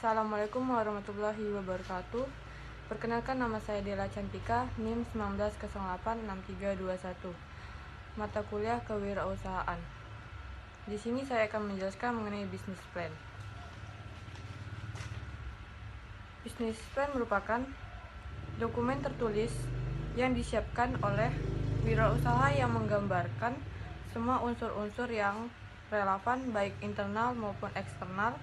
Assalamualaikum warahmatullahi wabarakatuh. Perkenalkan, nama saya Dela Cantika, NIM 19086321. Mata kuliah kewirausahaan. Di sini saya akan menjelaskan mengenai business plan. Business plan merupakan dokumen tertulis yang disiapkan oleh wirausaha yang menggambarkan semua unsur-unsur yang relevan baik internal maupun eksternal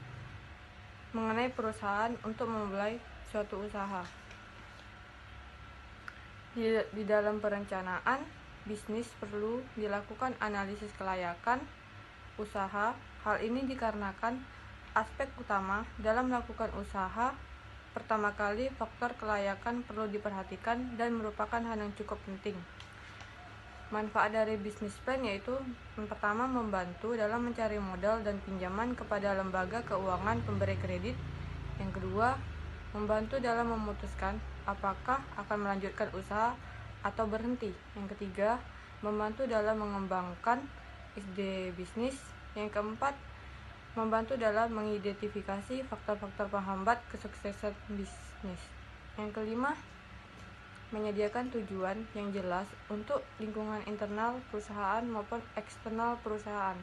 mengenai perusahaan untuk memulai suatu usaha. Di dalam perencanaan bisnis perlu dilakukan analisis kelayakan usaha. Hal ini dikarenakan aspek utama dalam melakukan usaha. Pertama kali, faktor kelayakan perlu diperhatikan dan merupakan hal yang cukup penting. Manfaat dari bisnis plan yaitu yang pertama, membantu dalam mencari modal dan pinjaman kepada lembaga keuangan pemberi kredit. Yang kedua, membantu dalam memutuskan apakah akan melanjutkan usaha atau berhenti. Yang ketiga, membantu dalam mengembangkan ide bisnis. Yang keempat, membantu dalam mengidentifikasi faktor-faktor penghambat kesuksesan bisnis. Yang kelima, menyediakan tujuan yang jelas untuk lingkungan internal perusahaan maupun eksternal perusahaan.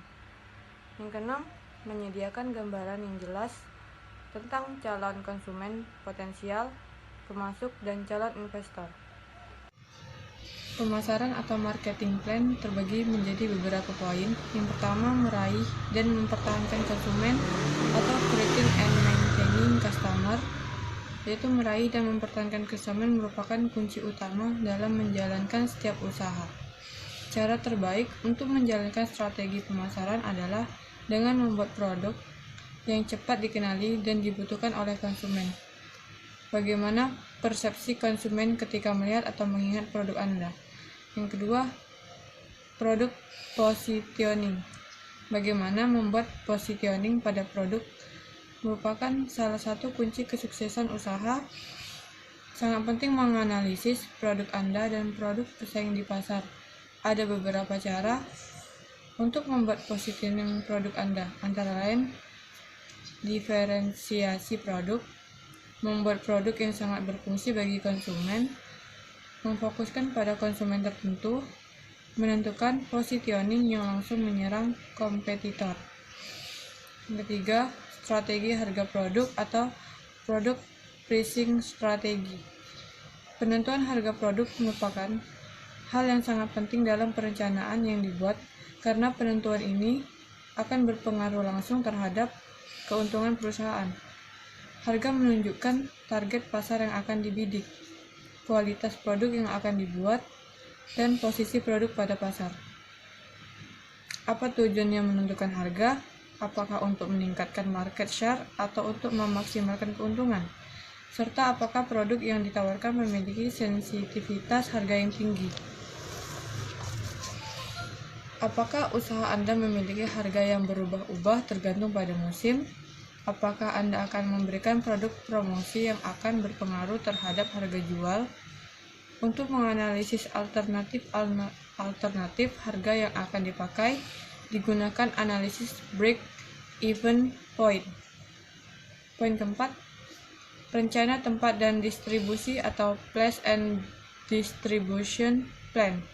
Yang keenam, menyediakan gambaran yang jelas tentang calon konsumen potensial, pemasok, dan calon investor. Pemasaran atau marketing plan terbagi menjadi beberapa poin. Yang pertama, meraih dan mempertahankan konsumen atau creating and maintaining customer, yaitu meraih dan mempertahankan konsumen merupakan kunci utama dalam menjalankan setiap usaha. Cara terbaik untuk menjalankan strategi pemasaran adalah dengan membuat produk yang cepat dikenali dan dibutuhkan oleh konsumen. Bagaimana persepsi konsumen ketika melihat atau mengingat produk Anda? Yang kedua, produk positioning. Bagaimana membuat positioning pada produk merupakan salah satu kunci kesuksesan usaha. Sangat penting menganalisis produk Anda dan produk pesaing di pasar. Ada beberapa cara untuk membuat positioning produk Anda, antara lain diferensiasi produk, membuat produk yang sangat berfungsi bagi konsumen, memfokuskan pada konsumen tertentu, menentukan positioning yang langsung menyerang kompetitor. Yang ketiga, strategi harga produk atau product pricing strategi. Penentuan harga produk merupakan hal yang sangat penting dalam perencanaan yang dibuat, karena penentuan ini akan berpengaruh langsung terhadap keuntungan perusahaan. Harga menunjukkan target pasar yang akan dibidik, kualitas produk yang akan dibuat, dan posisi produk pada pasar. Apa tujuannya menentukan harga? Apakah untuk meningkatkan market share atau untuk memaksimalkan keuntungan? Serta apakah produk yang ditawarkan memiliki sensitivitas harga yang tinggi? Apakah usaha Anda memiliki harga yang berubah-ubah tergantung pada musim? Apakah Anda akan memberikan produk promosi yang akan berpengaruh terhadap harga jual? Untuk menganalisis alternatif harga yang akan dipakai, digunakan analisis break-even point. Poin keempat, rencana tempat dan distribusi atau place and distribution plan.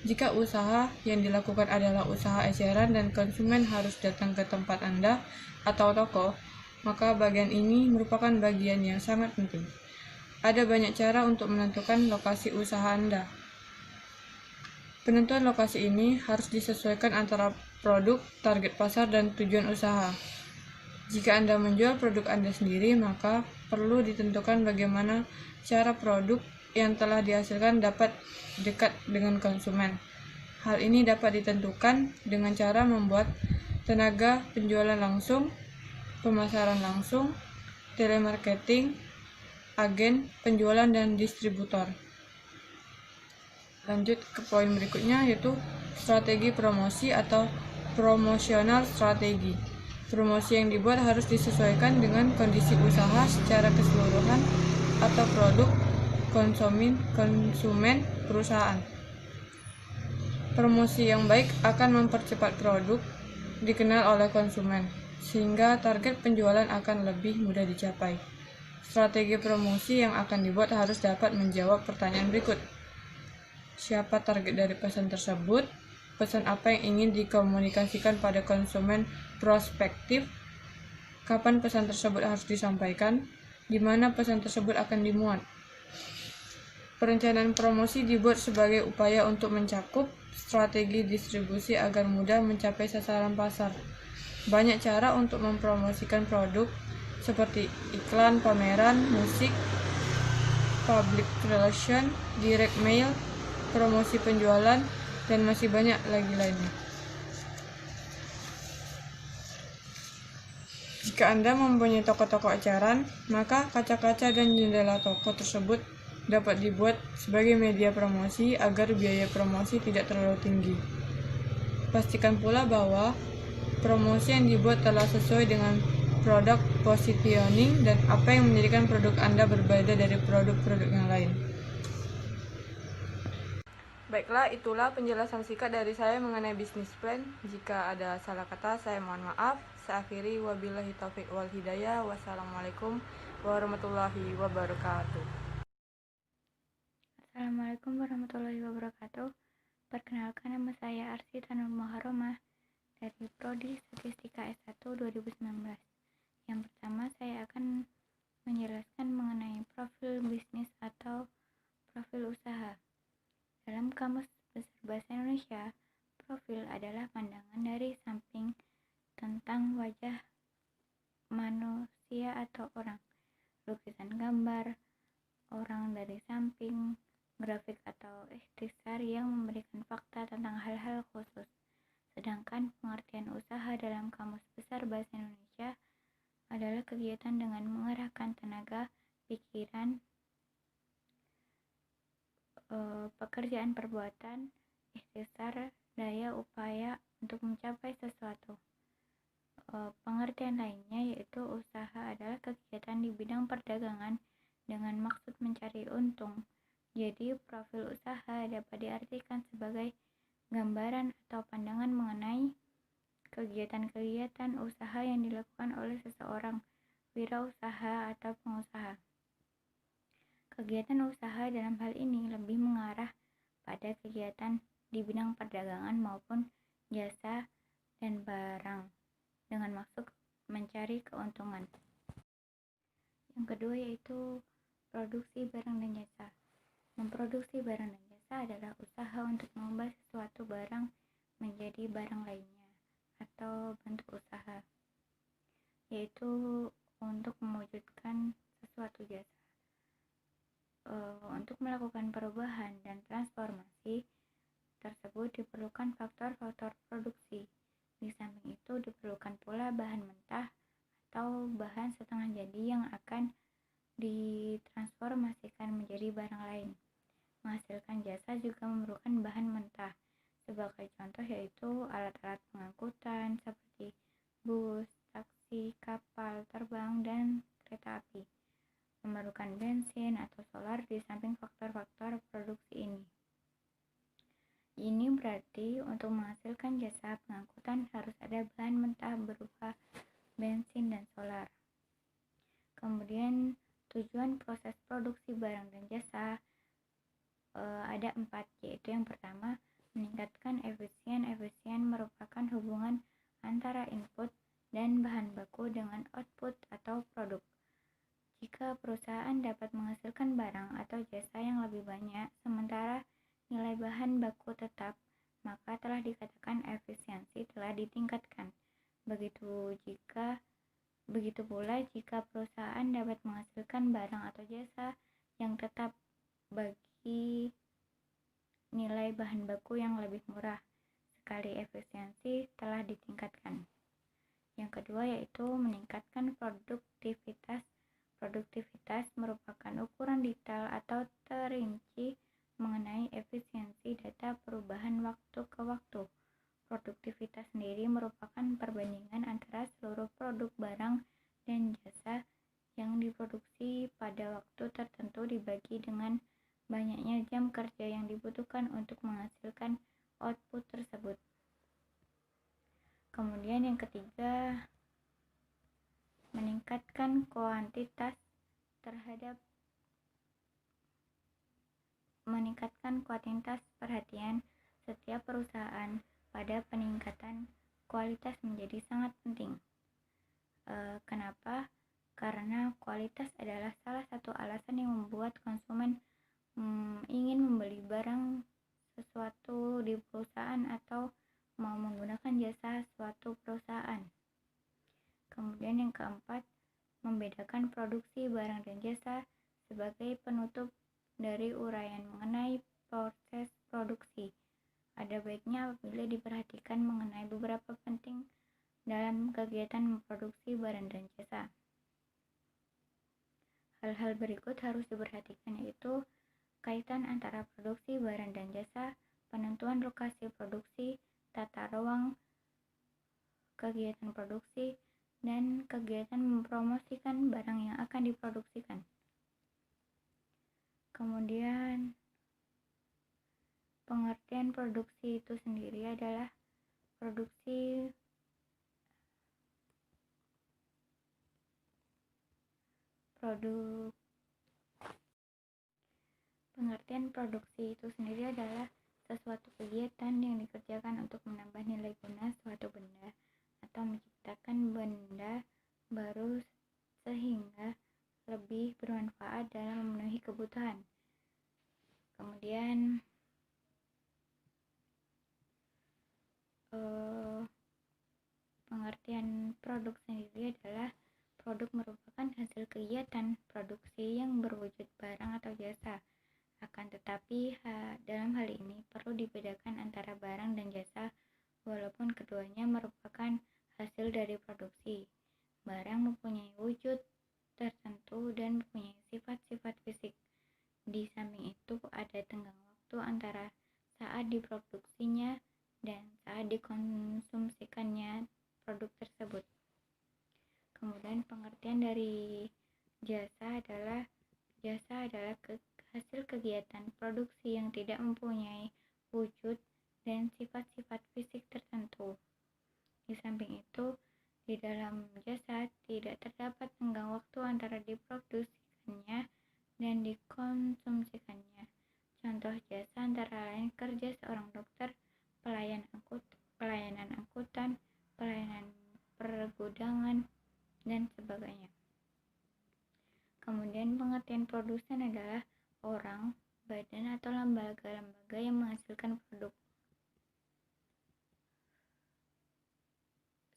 Jika usaha yang dilakukan adalah usaha eceran dan konsumen harus datang ke tempat Anda atau toko, maka bagian ini merupakan bagian yang sangat penting. Ada banyak cara untuk menentukan lokasi usaha Anda. Penentuan lokasi ini harus disesuaikan antara produk, target pasar, dan tujuan usaha. Jika Anda menjual produk Anda sendiri, maka perlu ditentukan bagaimana cara produk yang telah dihasilkan dapat dekat dengan konsumen. Hal ini dapat ditentukan dengan cara membuat tenaga penjualan langsung, pemasaran langsung, telemarketing, agen penjualan, dan distributor. Lanjut ke poin berikutnya, yaitu strategi promosi atau promotional strategi. Promosi yang dibuat harus disesuaikan dengan kondisi usaha secara keseluruhan atau produk konsumen perusahaan. Promosi yang baik akan mempercepat produk dikenal oleh konsumen. sehingga target penjualan akan lebih mudah dicapai. Strategi promosi yang akan dibuat harus dapat menjawab pertanyaan berikut. Siapa target dari pesan tersebut? Pesan apa yang ingin dikomunikasikan pada konsumen prospektif? Kapan pesan tersebut harus disampaikan? Di mana pesan tersebut akan dimuat? Perencanaan promosi dibuat sebagai upaya untuk mencakup strategi distribusi agar mudah mencapai sasaran pasar. Banyak cara untuk mempromosikan produk, seperti iklan, pameran, musik, public relation, direct mail, promosi penjualan, dan masih banyak lagi lainnya. Jika Anda mempunyai toko-toko eceran, maka kaca-kaca dan jendela toko tersebut dapat dibuat sebagai media promosi agar biaya promosi tidak terlalu tinggi. Pastikan pula bahwa promosi yang dibuat telah sesuai dengan produk positioning dan apa yang menjadikan produk Anda berbeda dari produk-produk yang lain. Baiklah, itulah penjelasan singkat dari saya mengenai bisnis plan. Jika ada salah kata, saya mohon maaf. Saya akhiri, wabillahi taufiq wal hidayah. Wassalamualaikum warahmatullahi wabarakatuh. Assalamualaikum warahmatullahi wabarakatuh. Perkenalkan, nama saya Arsy Tanur Muharromah dari Prodi Statistika S1 2019. Yang pertama, saya akan menjelaskan mengenai profil bisnis atau profil usaha. Dalam Kamus Besar Bahasa Indonesia, profil adalah pandangan dari samping tentang wajah manusia atau orang. Lukisan gambar orang dari samping, grafik atau ikhtisar yang memberikan fakta tentang hal-hal khusus. Sedangkan pengertian usaha dalam Kamus Besar Bahasa Indonesia adalah kegiatan dengan mengerahkan tenaga, pikiran, pekerjaan, perbuatan, ikhtisar, daya, upaya untuk mencapai sesuatu. Pengertian lainnya yaitu usaha adalah kegiatan di bidang perdagangan dengan maksud mencari untung. Jadi, profil usaha dapat diartikan sebagai gambaran atau pandangan mengenai kegiatan-kegiatan usaha yang dilakukan oleh seseorang, wirausaha atau pengusaha. Kegiatan usaha dalam hal ini lebih mengarah pada kegiatan di bidang perdagangan maupun jasa dan barang dengan maksud mencari keuntungan. Yang kedua yaitu produksi barang dan jasa. Memproduksi barang dan jasa adalah usaha untuk mengubah sesuatu barang menjadi barang lainnya atau bentuk usaha, yaitu untuk mewujudkan sesuatu jasa. Untuk melakukan perubahan dan transformasi tersebut diperlukan faktor-faktor produksi. Di samping itu diperlukan pula bahan mentah atau bahan setengah jadi yang akan ditransformasikan menjadi barang lain. Menghasilkan jasa juga memerlukan bahan mentah. Sebagai contoh yaitu alat-alat pengangkutan seperti bus, taksi, kapal terbang, dan kereta api. Memerlukan bensin atau solar di samping faktor-faktor produksi ini. Ini berarti untuk menghasilkan jasa pengangkutan harus ada bahan mentah berupa bensin dan solar. Kemudian tujuan proses produksi barang dan jasa ada 4, yaitu yang pertama, meningkatkan efisien. Efisien merupakan hubungan antara input dan bahan baku dengan output atau produk. Jika perusahaan dapat menghasilkan barang atau jasa yang lebih banyak, sementara nilai bahan baku tetap, maka telah dikatakan efisiensi telah ditingkatkan. Begitu pula jika perusahaan dapat menghasilkan barang atau jasa yang tetap bagi nilai bahan baku yang lebih murah, sekali efisiensi telah ditingkatkan. Yang kedua yaitu meningkatkan produktivitas. Produktivitas merupakan ukuran detail atau terinci mengenai efisiensi data perubahan waktu ke waktu. Produktivitas sendiri merupakan perbandingan antara seluruh produk barang dan jasa yang diproduksi pada waktu tertentu dibagi dengan banyaknya jam kerja yang dibutuhkan untuk menghasilkan output tersebut. Kemudian yang ketiga meningkatkan kuantitas perhatian setiap perusahaan pada peningkatan kualitas menjadi sangat penting. Kenapa? Karena kualitas adalah salah satu alasan yang membuat konsumen ingin membeli barang sesuatu di perusahaan atau mau menggunakan jasa suatu perusahaan. Kemudian yang keempat, membedakan produksi barang dan jasa sebagai penutup dari uraian mengenai proses produksi. Ada baiknya apabila diperhatikan mengenai beberapa penting dalam kegiatan memproduksi barang dan jasa. Hal-hal berikut harus diperhatikan, yaitu kaitan antara produksi barang dan jasa, penentuan lokasi produksi, tata ruang kegiatan produksi, dan kegiatan mempromosikan barang yang akan diproduksikan. Kemudian, pengertian produksi itu sendiri adalah Pengertian produksi itu sendiri adalah sesuatu kegiatan yang dikerjakan untuk menambah nilai guna suatu benda atau menciptakan benda baru sehingga lebih bermanfaat dalam memenuhi kebutuhan. Kemudian pengertian produk sendiri adalah produk merupakan hasil kegiatan produksi yang berwujud barang atau jasa. Akan tetapi, dalam hal ini perlu dibedakan antara barang dan jasa, walaupun keduanya merupakan hasil dari produksi. Barang mempunyai wujud tertentu dan mempunyai sifat-sifat fisik. Di samping itu, ada tenggang waktu antara saat diproduksinya dan saat dikonsumsikannya produk tersebut. Kemudian pengertian dari jasa adalah hasil kegiatan produksi yang tidak mempunyai wujud dan sifat-sifat fisik tertentu. Di samping itu, di dalam jasa tidak terdapat tenggang waktu antara diproduksikannya dan dikonsumsikannya. Contoh jasa antara lain kerja seorang dokter, pelayanan angkutan, pelayanan pergudangan, dan sebagainya. Kemudian pengertian produsen adalah orang, badan, atau lembaga-lembaga yang menghasilkan produk.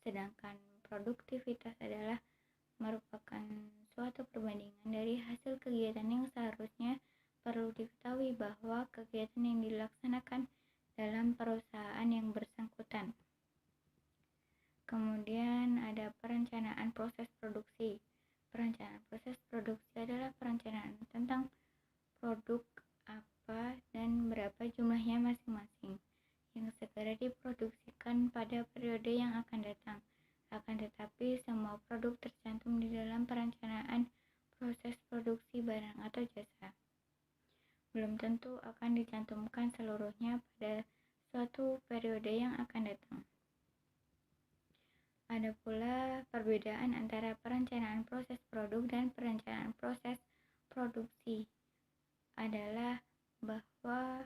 Sedangkan produktivitas adalah merupakan suatu perbandingan dari hasil kegiatan yang seharusnya perlu diketahui bahwa kegiatan yang dilaksanakan dalam perusahaan yang bersangkutan. Kemudian ada perencanaan proses produksi. Perencanaan proses produksi adalah perencanaan tentang produk apa dan berapa jumlahnya masing-masing yang segera diproduksikan pada periode yang akan datang. Akan tetapi, semua produk tercantum di dalam perencanaan proses produksi barang atau jasa. Belum tentu akan dicantumkan seluruhnya pada suatu periode yang akan datang. Ada pula perbedaan antara perencanaan proses produk dan perencanaan proses produksi adalah bahwa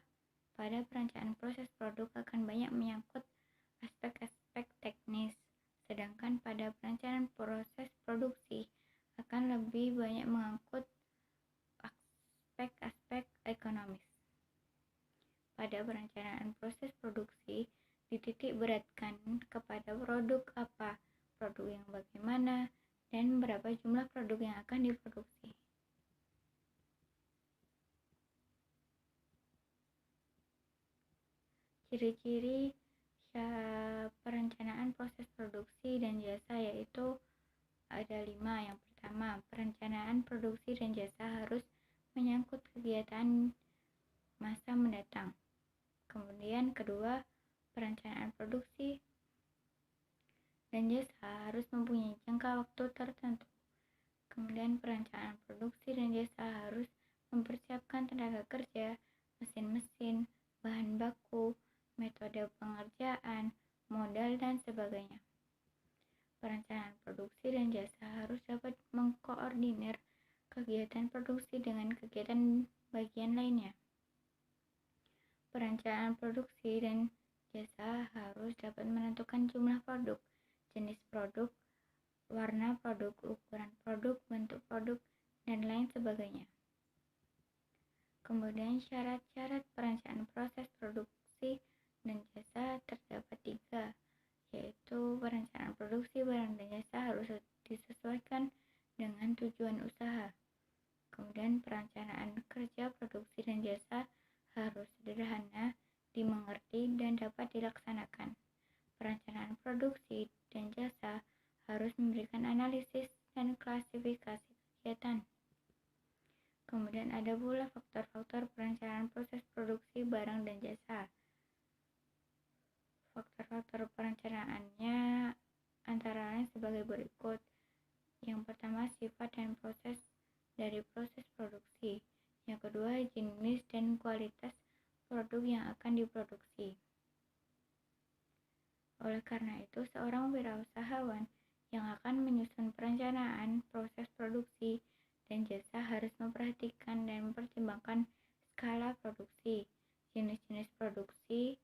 pada perencanaan proses produk akan banyak menyangkut aspek-aspek teknis, sedangkan pada perencanaan proses produksi akan lebih banyak mengangkut aspek-aspek ekonomis. Pada perencanaan proses produksi dititik beratkan kepada produk apa, produk yang bagaimana, dan berapa jumlah produk yang akan diproduksi. Ciri-ciri perencanaan proses produksi dan jasa yaitu ada 5. Yang pertama, perencanaan produksi dan jasa harus menyangkut kegiatan masa mendatang. Kemudian kedua, perencanaan produksi dan jasa harus mempunyai jangka waktu tertentu. Kemudian perencanaan produksi dan jasa harus mempersiapkan tenaga kerja, mesin-mesin, bahan baku, metode pengerjaan, modal, dan sebagainya. Perencanaan produksi dan jasa harus dapat mengkoordinir kegiatan produksi dengan kegiatan bagian lainnya. Perencanaan produksi dan jasa harus dapat menentukan jumlah produk, jenis produk, warna produk, ukuran produk, bentuk produk, dan lain sebagainya. Kemudian syarat-syarat perencanaan proses produksi dan jasa terdapat 3, yaitu perencanaan produksi barang dan jasa harus disesuaikan dengan tujuan usaha. Kemudian perencanaan kerja produksi dan jasa harus sederhana, dimengerti, dan dapat dilaksanakan. Perencanaan produksi dan jasa harus memberikan analisis dan klasifikasi kegiatan. Kemudian ada pula faktor-faktor perencanaan proses produksi barang dan jasa. Faktor-faktor perencanaannya antara lain sebagai berikut. Yang pertama, sifat dan proses dari proses produksi. Yang kedua, jenis dan kualitas produk yang akan diproduksi. Oleh karena itu, seorang wirausahawan yang akan menyusun perencanaan proses produksi dan jasa harus memperhatikan dan mempertimbangkan skala produksi, jenis-jenis produksi,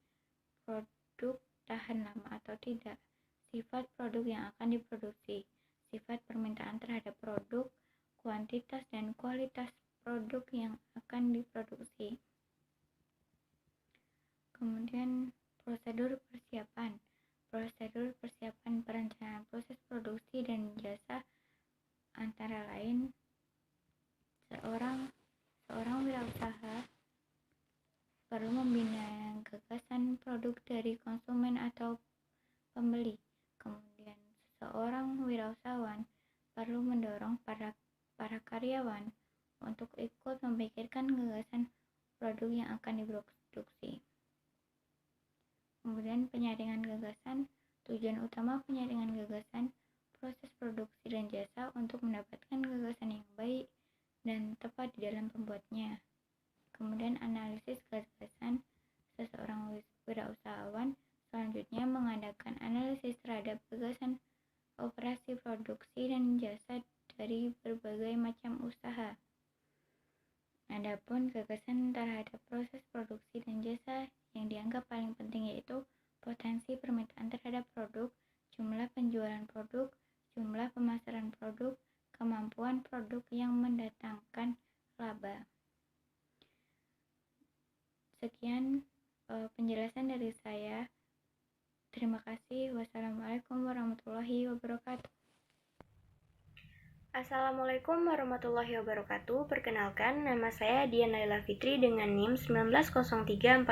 produk tahan lama atau tidak, sifat produk yang akan diproduksi, sifat permintaan terhadap produk, kuantitas dan kualitas produk yang akan diproduksi. Kemudian prosedur persiapan. Prosedur persiapan perencanaan proses produksi dan jasa antara lain seorang wirausaha perlu membina gagasan produk dari konsumen atau pembeli. Kemudian seorang wirausahawan perlu mendorong para karyawan untuk ikut memikirkan gagasan produk yang akan diproduksi. Kemudian penyaringan gagasan. Tujuan utama penyaringan gagasan proses produksi dan jasa untuk mendapatkan gagasan yang baik dan tepat di dalam pembuatnya. Kemudian analisis gagasan. Seseorang wirausahawan selanjutnya mengadakan analisis terhadap gagasan operasi produksi dan jasa dari berbagai macam usaha. Adapun gagasan terhadap proses produksi dan jasa yang dianggap paling penting yaitu potensi permintaan terhadap produk, jumlah penjualan produk, jumlah pemasaran produk, kemampuan produk yang mendatangkan laba. Sekian penjelasan dari saya. Terima kasih. Wassalamualaikum warahmatullahi wabarakatuh. Assalamualaikum warahmatullahi wabarakatuh. Perkenalkan, nama saya Dian Laila Fitri dengan NIM 19034057.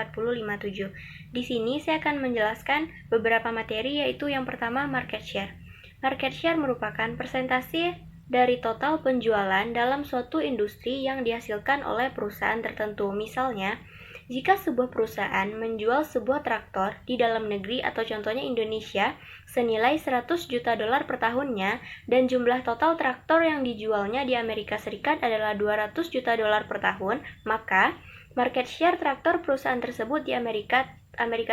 Di sini saya akan menjelaskan beberapa materi, yaitu yang pertama market share. Market share merupakan persentase dari total penjualan dalam suatu industri yang dihasilkan oleh perusahaan tertentu. Misalnya, jika sebuah perusahaan menjual sebuah traktor di dalam negeri atau contohnya Indonesia senilai 100 juta dolar per tahunnya dan jumlah total traktor yang dijualnya di Amerika Serikat adalah 200 juta dolar per tahun, maka market share traktor perusahaan tersebut di Amerika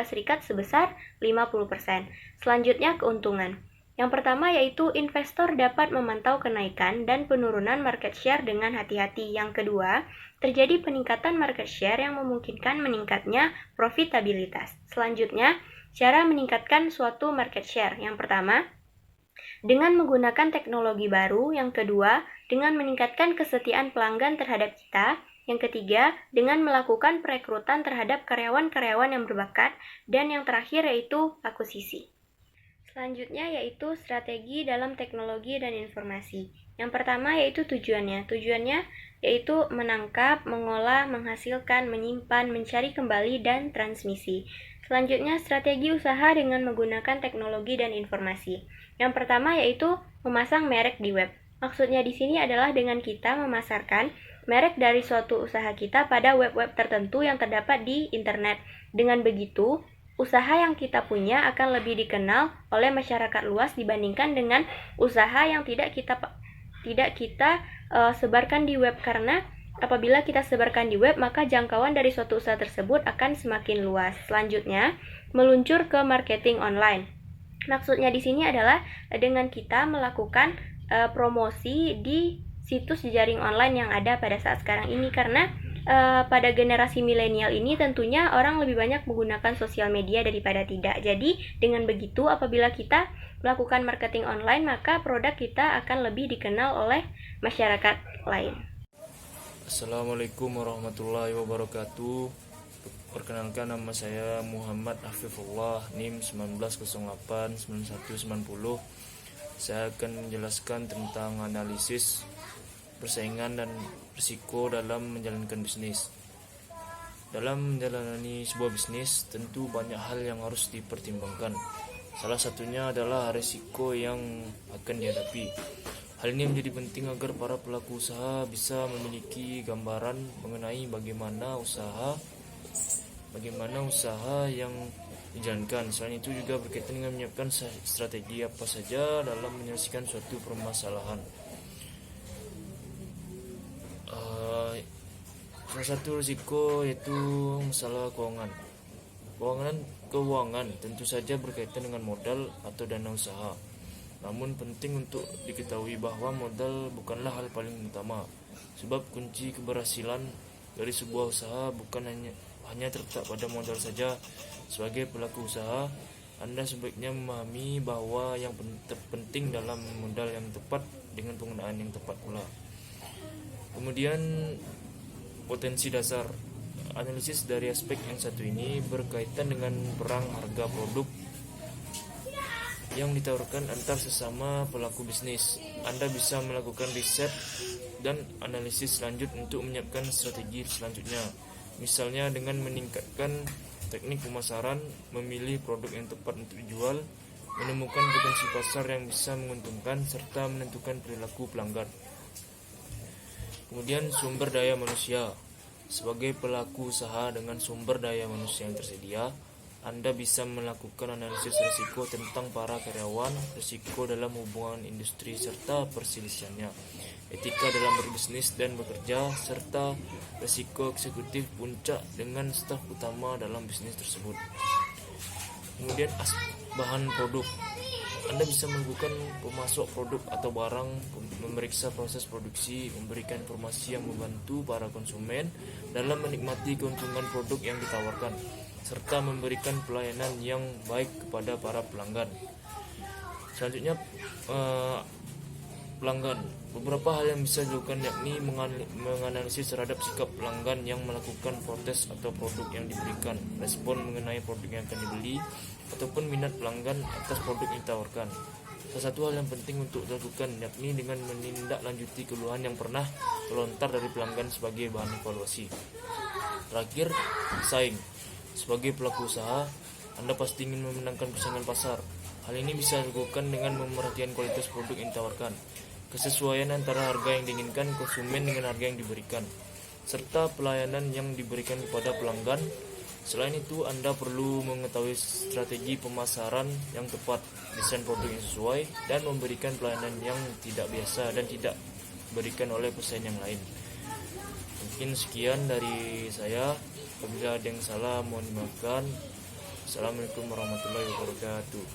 Serikat sebesar 50%. Selanjutnya keuntungan. Yang pertama yaitu investor dapat memantau kenaikan dan penurunan market share dengan hati-hati. Yang kedua, terjadi peningkatan market share yang memungkinkan meningkatnya profitabilitas. Selanjutnya, cara meningkatkan suatu market share. Yang pertama, dengan menggunakan teknologi baru. Yang kedua, dengan meningkatkan kesetiaan pelanggan terhadap kita. Yang ketiga, dengan melakukan perekrutan terhadap karyawan-karyawan yang berbakat. Dan yang terakhir yaitu akuisisi. Selanjutnya yaitu strategi dalam teknologi dan informasi. Yang pertama yaitu tujuannya. Tujuannya yaitu menangkap, mengolah, menghasilkan, menyimpan, mencari kembali, dan transmisi. Selanjutnya strategi usaha dengan menggunakan teknologi dan informasi. Yang pertama yaitu memasang merek di web. Maksudnya di sini adalah dengan kita memasarkan merek dari suatu usaha kita pada web-web tertentu yang terdapat di internet. Dengan begitu, usaha yang kita punya akan lebih dikenal oleh masyarakat luas dibandingkan dengan usaha yang tidak kita sebarkan di web, karena apabila kita sebarkan di web maka jangkauan dari suatu usaha tersebut akan semakin luas. Selanjutnya, meluncur ke marketing online. Maksudnya di sini adalah dengan kita melakukan promosi di situs jejaring online yang ada pada saat sekarang ini, karena pada generasi milenial ini tentunya orang lebih banyak menggunakan sosial media daripada tidak. Jadi dengan begitu apabila kita melakukan marketing online, maka produk kita akan lebih dikenal oleh masyarakat lain. Assalamualaikum warahmatullahi wabarakatuh. Perkenalkan, nama saya Muhammad Afifullah, NIM 19089190. Saya akan menjelaskan tentang analisis persaingan dan risiko dalam menjalankan bisnis. Dalam menjalani sebuah bisnis, tentu banyak hal yang harus dipertimbangkan. Salah satunya adalah risiko yang akan dihadapi. Hal ini menjadi penting agar para pelaku usaha bisa memiliki gambaran mengenai bagaimana usaha yang dijalankan. Selain itu juga berkaitan dengan menyiapkan strategi apa saja dalam menyelesaikan suatu permasalahan. Salah satu risiko yaitu masalah keuangan. Keuangan tentu saja berkaitan dengan modal atau dana usaha. Namun penting untuk diketahui bahwa modal bukanlah hal paling utama, sebab kunci keberhasilan dari sebuah usaha bukan hanya terletak pada modal saja. Sebagai pelaku usaha, Anda sebaiknya memahami bahwa yang terpenting dalam modal yang tepat dengan penggunaan yang tepat pula. Kemudian potensi dasar. Analisis dari aspek yang satu ini berkaitan dengan perang harga produk yang ditawarkan antar sesama pelaku bisnis. Anda bisa melakukan riset dan analisis lanjut untuk menyiapkan strategi selanjutnya. Misalnya dengan meningkatkan teknik pemasaran, memilih produk yang tepat untuk dijual, menemukan potensi pasar yang bisa menguntungkan, serta menentukan perilaku pelanggan. Kemudian sumber daya manusia. Sebagai pelaku usaha dengan sumber daya manusia yang tersedia, Anda bisa melakukan analisis risiko tentang para karyawan, risiko dalam hubungan industri serta perselisihannya, etika dalam berbisnis dan bekerja, serta risiko eksekutif puncak dengan staf utama dalam bisnis tersebut. Kemudian bahan produk. Anda bisa melakukan pemasok produk atau barang, memeriksa proses produksi, memberikan informasi yang membantu para konsumen dalam menikmati keuntungan produk yang ditawarkan, serta memberikan pelayanan yang baik kepada para pelanggan. Selanjutnya, pelanggan. Beberapa hal yang bisa dilakukan yakni menganalisis terhadap sikap pelanggan yang melakukan protes atau produk yang diberikan, respon mengenai produk yang akan dibeli, ataupun minat pelanggan atas produk yang ditawarkan. Salah satu hal yang penting untuk dilakukan yakni dengan menindaklanjuti keluhan yang pernah terlontar dari pelanggan sebagai bahan evaluasi. Terakhir, saing. Sebagai pelaku usaha, Anda pasti ingin memenangkan persaingan pasar. Hal ini bisa dilakukan dengan memerhatikan kualitas produk yang ditawarkan, kesesuaian antara harga yang diinginkan konsumen dengan harga yang diberikan, serta pelayanan yang diberikan kepada pelanggan. Selain itu, Anda perlu mengetahui strategi pemasaran yang tepat, desain produk yang sesuai, dan memberikan pelayanan yang tidak biasa dan tidak diberikan oleh pesaing yang lain. Mungkin sekian dari saya. Apabila ada yang salah, mohon dimaafkan. Assalamualaikum warahmatullahi wabarakatuh.